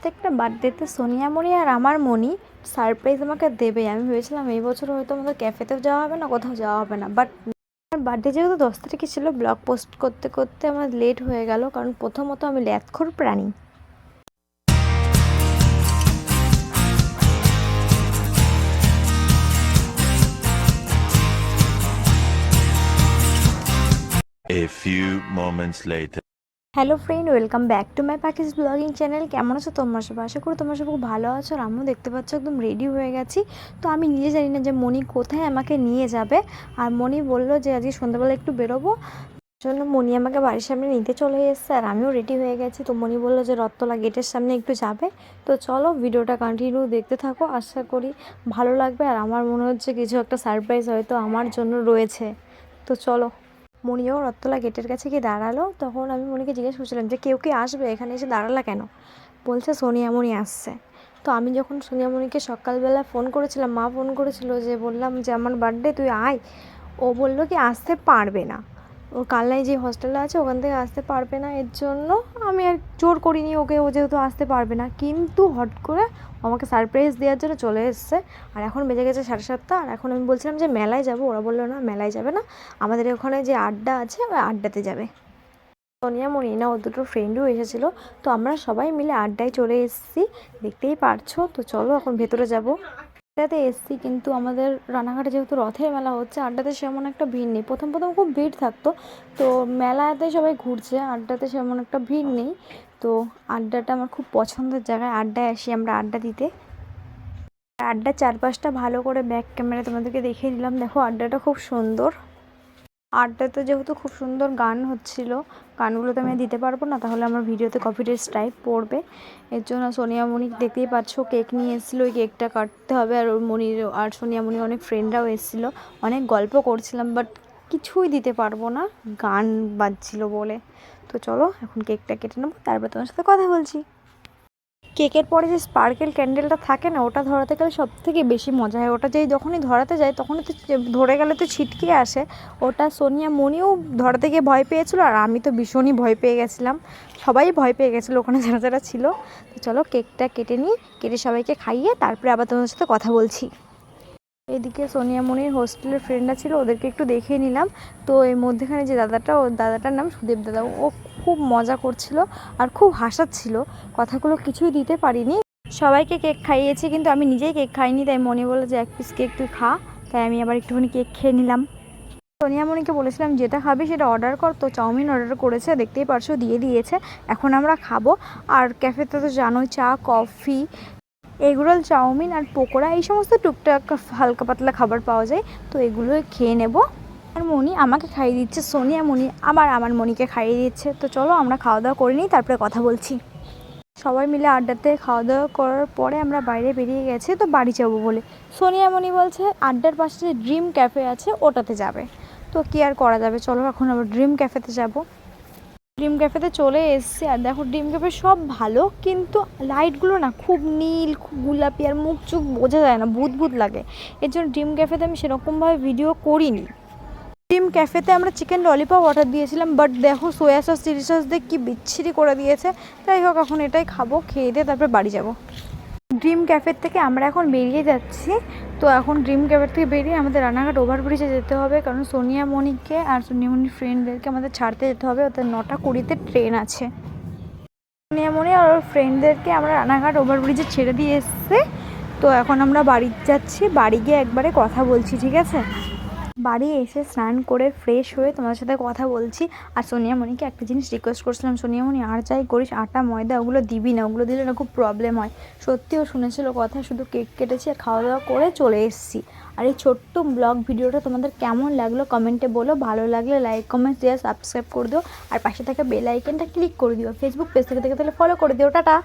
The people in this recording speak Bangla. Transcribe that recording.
প্রত্যেকটা বার্থডেতে সোনিয়ামণি আর আমার মনি সারপ্রাইজ আমাকে দেবে। আমি ভেবেছিলাম এই বছর হয়তো আমাদের ক্যাফেতেও যাওয়া হবে না, কোথাও যাওয়া হবে না, বাট আমার বার্থডে যেহেতু 10 তারিখে ছিল, ব্লগ পোস্ট করতে করতে আমার লেট হয়ে গেল, কারণ প্রথমত আমি ল্যাথখোর প্রাণী। A few moments later. Hello friend, welcome back to my Pakhi's blogging channel. কেমন আছো তোমরা সবাই? আশা করি তোমরা সব খুব ভালো আছো। আর আমিও দেখতে পাচ্ছ একদম রেডি হয়ে গেছি। তো আমি নিজে জানি না যে মনি কোথায় আমাকে নিয়ে যাবে। আর মনি বললো যে আজকে সন্ধ্যাবেলা একটু বেরোবো, জন্য মনি আমাকে বাড়ির সামনে নিতে চলে এসেছে। আর আমিও রেডি হয়ে গেছি। তো মনি বললো যে রথতলা গেটের সামনে একটু যাবে। তো চলো ভিডিওটা কন্টিনিউ দেখতে থাকো, আশা করি ভালো লাগবে। আর আমার মনে হচ্ছে কিছু একটা সারপ্রাইজ হয়তো আমার জন্য রয়েছে। তো চলো। মনিও রথতলা গেটের কাছে গিয়ে দাঁড়ালো। তখন আমি মনিকে জিজ্ঞেস করছিলাম যে কেউ কি আসবে, এখানে এসে দাঁড়ালা কেন? বলছে সোনিয়ামণি আসছে। তো আমি যখন সোনিয়ামণিকে সকালবেলা ফোন করেছিলাম, মা ফোন করেছিল, যে বললাম যে আমার বার্থডে তুই আয়, ও বললো কি আসতে পারবে না, ও কালনায় যে হস্টেলে আছে ওখান থেকে আসতে পারবে না। এর জন্য আমি আর জোর করিনি ওকে, ও যেহেতু আসতে পারবে না। কিন্তু হট করে আমাকে সারপ্রাইজ দেওয়ার জন্য চলে এসছে। আর এখন বেজে গেছে 7:30। আর এখন আমি বলছিলাম যে মেলায় যাব, ওরা বললো না মেলায় যাবে না, আমাদের ওখানে যে আড্ডা আছে ওই আড্ডাতে যাবে। সোনিয়ামণি না ওর দুটো ফ্রেন্ডও এসেছিলো। তো আমরা সবাই মিলে আড্ডায় চলে এসেছি, দেখতেই পারছো। তো চলো এখন ভেতরে যাব। আড্ডাতে এসছি, কিন্তু আমাদের রানাঘাটে যেহেতু রথের মেলা হচ্ছে, আড্ডাতে সেমন একটা ভিড় নেই। প্রথম প্রথম খুব ভিড় থাকতো, তো মেলাতে সবাই ঘুরছে, আড্ডাতে সেমন একটা ভিড় নেই। তো আড্ডাটা আমার খুব পছন্দের জায়গায়, আড্ডায় আসি আমরা আড্ডা দিতে। আড্ডার চারপাশটা ভালো করে ব্যাক ক্যামেরা তোমাদেরকে দেখিয়ে দিলাম। দেখো আড্ডাটা খুব সুন্দর। আড্ডাতে যেহেতু খুব সুন্দর গান হচ্ছিল, গানগুলো তো আমি দিতে পারবো না, তাহলে আমার ভিডিওতে কপিরাইট স্ট্রাইক পড়বে। এর জন্য সোনিয়ামণি দেখতেই পাচ্ছ কেক নিয়ে এসেছিলো, ওই কেকটা কাটতে হবে। আর ওর মনির আর সোনিয়ামণির অনেক ফ্রেন্ডরাও এসেছিলো, অনেক গল্প করছিলাম, বাট কিছুই দিতে পারবো না, গান বাজছিল বলে। তো চলো এখন কেকটা কেটে নেবো, তারপর তোমার সাথে কথা বলছি। কেকের পরে যে স্পার্কেল ক্যান্ডেলটা থাকে না, ওটা ধরাতে গেলে সব থেকে বেশি মজা হয়। ওটা যখনই ধরাতে যায় তখনই তো ধরে গেলে তো ছিটকে আসে। ওটা সোনিয়ামণিও ধরাতে গিয়ে ভয় পেয়েছিল, আর আমি তো ভীষণই ভয় পেয়ে গেছিলাম। সবাই ভয় পেয়ে গেছিলো ওখানে যারা যারা ছিল। তো চলো কেকটা কেটে নিই, কেটে সবাইকে খাইয়ে তারপরে আবার তোমাদের সাথে কথা বলছি। এদিকে সোনিয়ামণির হোস্টেলের ফ্রেন্ডরা ছিল, ওদেরকে একটু দেখিয়ে নিলাম। তো এর মধ্যেখানে যে দাদাটা, ও দাদাটার নাম সুদেব দাদা, ও খুব মজা করছিল আর খুব হাসাচ্ছিল। কথাগুলো কিছুই দিতে পারিনি, সবাইকে কেক খাইয়েছি, কিন্তু আমি নিজেই কেক খাইনি। তাই মনে বললো যে 1 পিস কেক তুই খা, তাই আমি আবার একটুখানি কেক খেয়ে নিলাম। সোনিয়ামণিকে বলেছিলাম যেটা খাবি সেটা অর্ডার কর, তো চাউমিন অর্ডার করেছে, দেখতেই পারছো দিয়ে দিয়েছে। এখন আমরা খাবো। আর ক্যাফেতে তো জানোই চা, কফি, এগরোল, চাউমিন আর পকোড়া, এই সমস্ত টুকটাক হালকা পাতলা খাবার পাওয়া যায়। তো এগুলো খেয়ে নেব। আর মনি আমাকে খাইয়ে দিচ্ছে, সোনিয়ামণি আবার আমার মনিকে খাইয়ে দিচ্ছে। তো চলো আমরা খাওয়া দাওয়া করে নিই, তারপরে কথা বলছি। সবাই মিলে আড্ডাতে খাওয়া দাওয়া করার পরে আমরা বাইরে বেরিয়ে গেছি তো বাড়ি যাবো বলে। সোনিয়ামণি বলছে আড্ডার পাশে যে ড্রিম ক্যাফে আছে ওটাতে যাবে। তো কি আর করা যাবে, চলো এখন আবার ড্রিম ক্যাফেতে যাব। ড্রিম ক্যাফেতে চলে এসেছি। আর দেখো ড্রিম ক্যাফে সব ভালো, কিন্তু লাইটগুলো না খুব নীল, খুব গোলাপি, আর মুখ চোখ বোঝা যায় না, ভূত ভূত লাগে। এর জন্য ড্রিম ক্যাফেতে আমি সেরকমভাবে ভিডিও করিনি। ড্রিম ক্যাফেতে আমরা চিকেন ললিপপ অর্ডার দিয়েছিলাম, বাট দেখো সোয়া সস চিলি সস দিয়ে কী বিচ্ছিরি করে দিয়েছে। তাই হোক এখন এটাই খাবো, খেয়ে দিয়ে তারপরে বাড়ি যাব। ড্রিম ক্যাফের থেকে আমরা এখন বেরিয়ে যাচ্ছি। তো এখন ড্রিম ক্যাফের থেকে বেরিয়ে আমাদের রানাঘাট ওভারব্রিজে যেতে হবে, কারণ সোনিয়ামণিকে আর সোনিয়ামণির ফ্রেন্ডদেরকে আমাদের ছাড়তে যেতে হবে, ওদের 9:20-তে ট্রেন আছে। সোনিয়ামণি আর ওর ফ্রেন্ডদেরকে আমরা রানাঘাট ওভারব্রিজে ছেড়ে দিয়ে এসেছি। তো এখন আমরা বাড়ি যাচ্ছি, বাড়ি গিয়ে একবারে কথা বলছি, ঠিক আছে? বাড়ি এসে স্নান করে ফ্রেশ হয়ে তোমাদের সাথে কথা বলছি। আর সোনিয়ামণিকে একটা জিনিস রিকোয়েস্ট করছিলাম, সোনিয়ামণি আর যাই করিস আটা ময়দা ওগুলো দিবি না, ওগুলো দিলে না খুব প্রবলেম হয়। সত্যিও শুনেছিল কথা, শুধু কেক কেটেছি আর খাওয়া দাওয়া করে চলে এসেছি। আর এই ছোট্ট ব্লগ ভিডিওটা তোমাদের কেমন লাগলো কমেন্টে বলো। ভালো লাগলে লাইক কমেন্ট শেয়ার সাবস্ক্রাইব করে দিও, আর পাশে থাকা বেল আইকনটা ক্লিক করে দিও। ফেসবুক পেজ থেকে দেখে তাহলে ফলো করে দিও। টাটা।